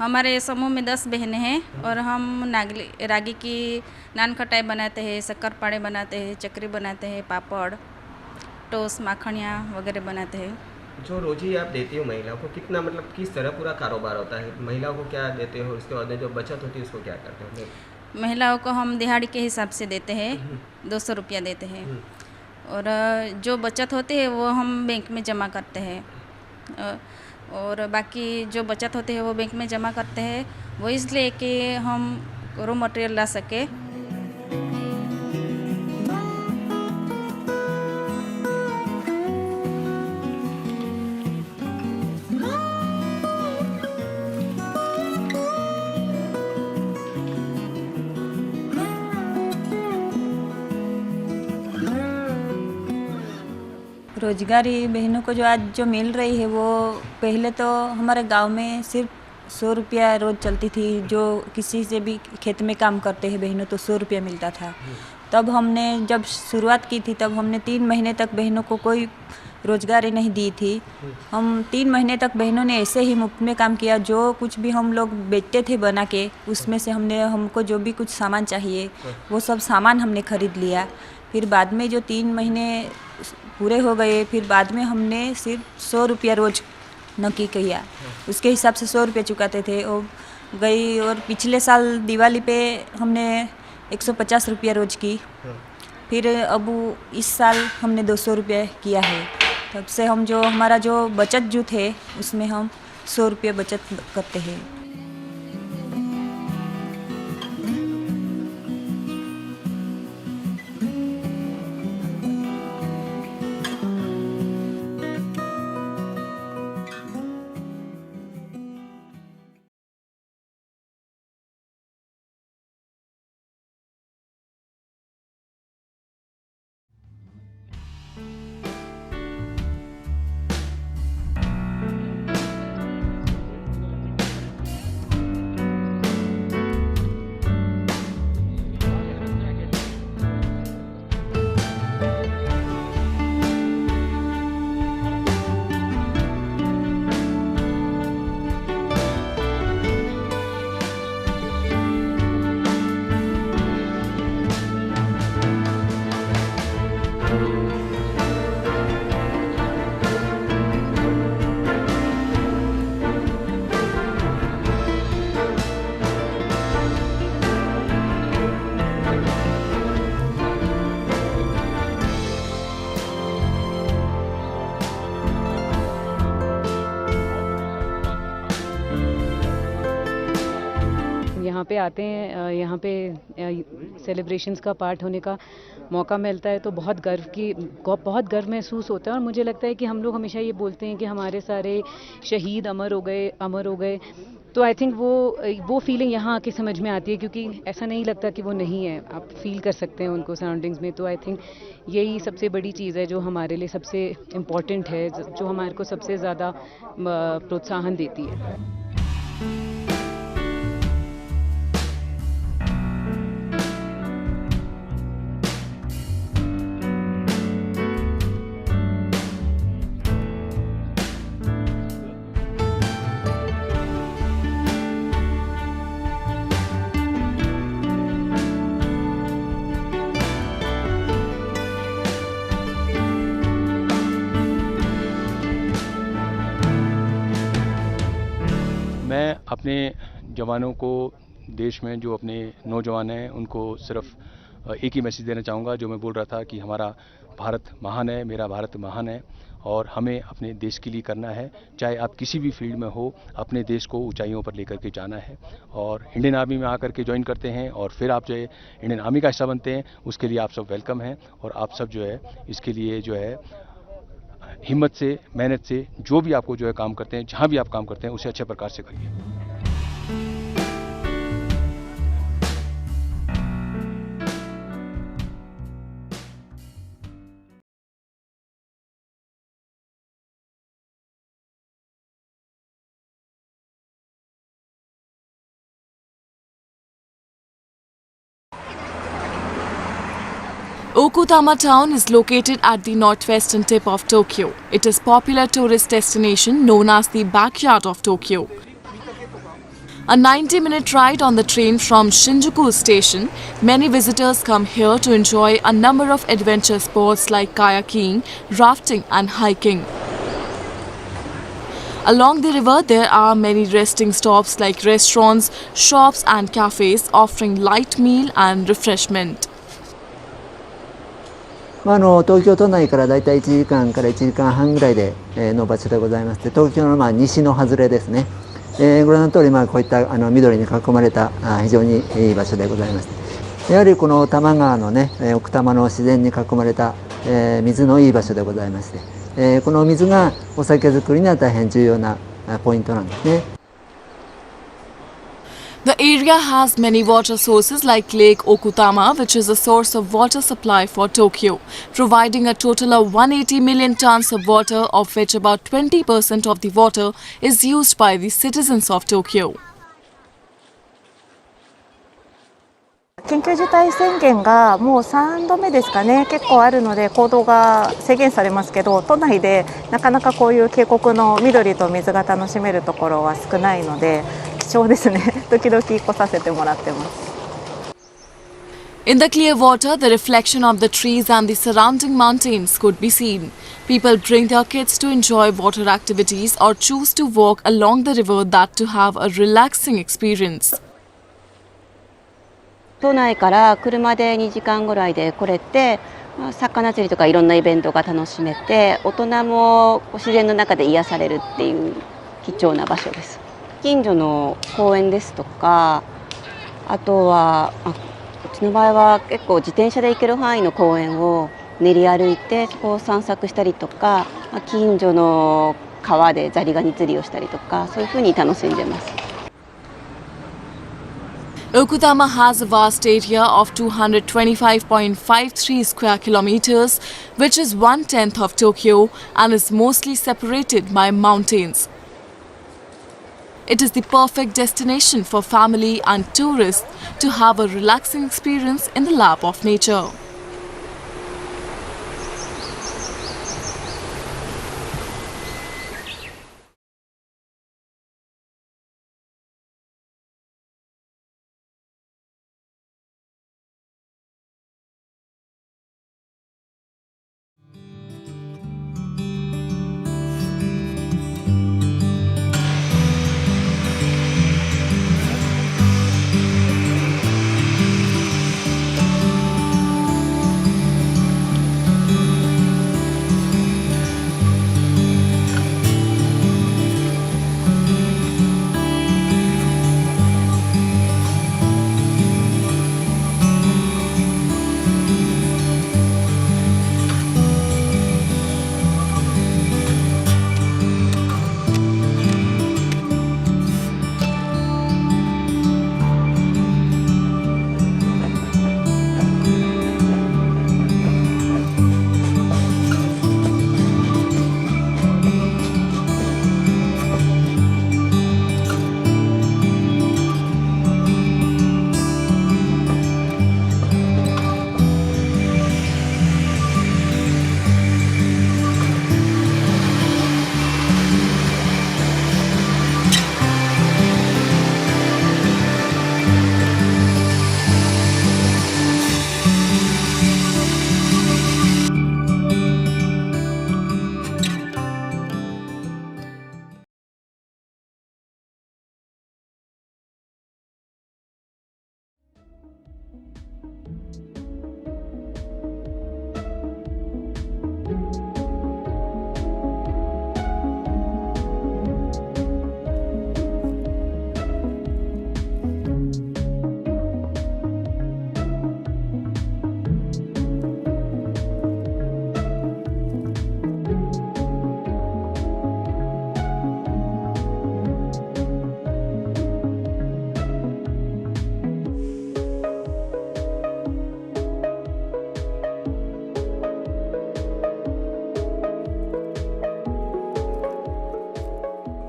हमारे समूह में 10 बहनें हैं और हम रागी की नान खटाई बनाते हैं, शक्कर पाड़े बनाते हैं, चकरी बनाते हैं, पापड़, टोस्ट, माखनियाँ वगैरह बनाते हैं। जो रोजी आप देती हो महिलाओं को, कितना मतलब किस तरह पूरा कारोबार होता है? महिलाओं को क्या देते हो, उसके बाद में जो बचत होती है उसको क्या करते हो? महिलाओं को हम दिहाड़ी के हिसाब से देते हैं, 200 रुपया देते हैं। और जो बचत होती है वो हम बैंक में जमा करते हैं। और बाकी जो बचत होती है वो बैंक में जमा करते हैं, वो इसलिए कि हम रॉ मटेरियल ला सके। रोजगारी बहनों को जो आज जो मिल रही है वो पहले तो हमारे गांव में सिर्फ 100 रुपया रोज़ चलती थी। जो किसी से भी खेत में काम करते हैं बहनों तो 100 रुपया मिलता था। तब हमने जब शुरुआत की थी तब हमने 3 महीने तक बहनों को कोई रोजगारी नहीं दी थी। हम 3 महीने तक बहनों ने ऐसे ही मुफ्त में काम किया। जो कुछ भी हम लोग बेचते थे बना के उसमें से हमको जो भी कुछ सामान चाहिए वो सब सामान हमने खरीद लिया। फिर बाद में जो 3 महीने पूरे हो गए फिर बाद में हमने सिर्फ 100 रुपया रोज नक्की किया। उसके हिसाब से 100 रुपया चुकाते थे और गई। और पिछले साल दिवाली पे हमने 150 रुपया रोज की। फिर अब इस साल हमने 200 रुपया किया है। तब से हम जो हमारा जो बचत जो थे उसमें हम 100 रुपया बचत करते हैं। यहाँ पे आते हैं, यहाँ पे सेलिब्रेशंस का पार्ट होने का मौका मिलता है तो बहुत गर्व महसूस होता है। और मुझे लगता है कि हम लोग हमेशा ये बोलते हैं कि हमारे सारे शहीद अमर हो गए। तो आई थिंक वो फीलिंग यहाँ आके समझ में आती है, क्योंकि ऐसा नहीं लगता कि वो नहीं है, आप फील कर सकते हैं उनको सराउंडिंग्स में। तो आई थिंक यही सबसे बड़ी चीज़ है जो हमारे लिए सबसे इम्पॉर्टेंट है, जो हमारे को सबसे ज़्यादा प्रोत्साहन देती है। मैं अपने जवानों को, देश में जो अपने नौजवान हैं उनको सिर्फ एक ही मैसेज देना चाहूँगा जो मैं बोल रहा था कि हमारा भारत महान है, मेरा भारत महान है और हमें अपने देश के लिए करना है। चाहे आप किसी भी फील्ड में हो, अपने देश को ऊंचाइयों पर लेकर के जाना है। और इंडियन आर्मी में आकर के ज्वाइन करते हैं और फिर आप जो है इंडियन आर्मी का हिस्सा बनते हैं, उसके लिए आप सब वेलकम हैं। और आप सब जो है इसके लिए जो है हिम्मत से, मेहनत से जो भी आपको जो है काम करते हैं, जहाँ भी आप काम करते हैं उसे अच्छे प्रकार से करिए। Okutama town is located at the northwestern tip of Tokyo. It is a popular tourist destination known as the backyard of Tokyo. A 90-minute ride on the train from Shinjuku station, many visitors come here to enjoy a number of adventure sports like kayaking, rafting and hiking. Along the river, there are many resting stops like restaurants, shops and cafes offering light meal and refreshment. 東京都内からだいたい1時間から1時間半ぐらいでの場所でございまして、東京の西の外れですね。ご覧の通りこういった緑に囲まれた非常にいい場所でございます。やはりこの多摩川のね、奥多摩の自然に囲まれた水のいい場所でございまして、この水がお酒造りには大変重要なポイントなんですね。The area has many water sources like Lake Okutama, which is a source of water supply for Tokyo, providing a total of 180 million tons of water, of which about 20% of the water is used by the citizens of Tokyo. 緊急事態宣言がもう3度目ですかね、結構あるので行動が制限されますけど、都内でなかなかこういう渓谷の緑と水が楽しめるところは少ないので貴重ですね。時々来させてもらってます。In the clear water, the reflection of the trees and the surrounding mountains could be seen. People bring their kids to enjoy water activities or choose to walk along the river, that to have a relaxing experience. 都内から車で2時間ぐらいで来れて、魚釣りとかいろんなイベントが楽しめて、大人も自然の中で癒されるっていう貴重な場所です。近所の公園ですとか、あとはうちの場合は結構自転車で行ける範囲の公園を練り歩いてそこを散策したりとか、近所の川でザリガニ釣りをしたりとか、そういうふうに楽しんでます。Okutama has a vast area of 225.53 square kilometers, which is 1/10 of Tokyo, and is mostly separated by mountains. It is the perfect destination for family and tourists to have a relaxing experience in the lap of nature.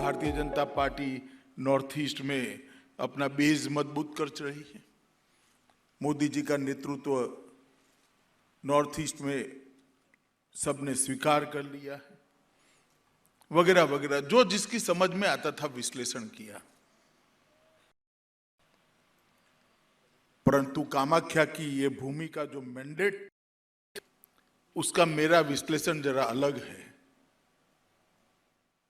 Bharatiya Janata party north east में अपना base मजबूत कर रही है। मोदी जी का नेतृत्व north east में सबने स्वीकार कर लिया है, वगैरह वगैरह जो जिसकी समझ में आता था विश्लेषण किया। परंतु कामाख्या की ये भूमि का जो मैंडेट, उसका मेरा विश्लेषण जरा अलग है।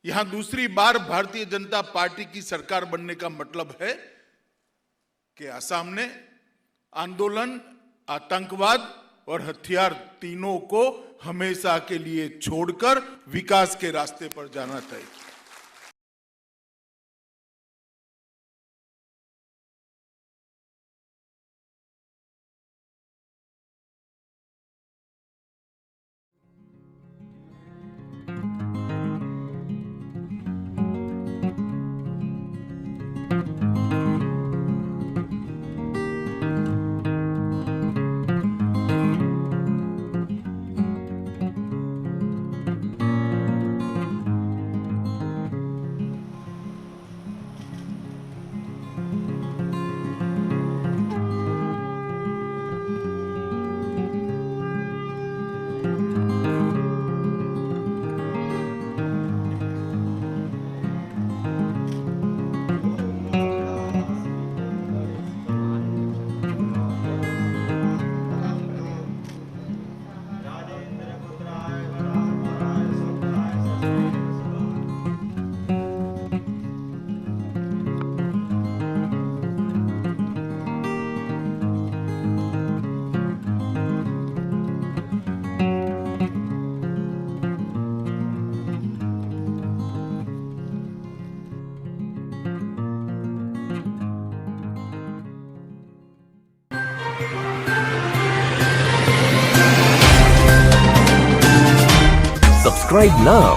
यहां दूसरी बार भारतीय जनता पार्टी की सरकार बनने का मतलब है कि असम ने आंदोलन, आतंकवाद और हथियार तीनों को हमेशा के लिए छोड़कर विकास के रास्ते पर जाना तय किया। Subscribe now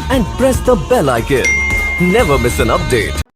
and press the bell icon. Never miss an update.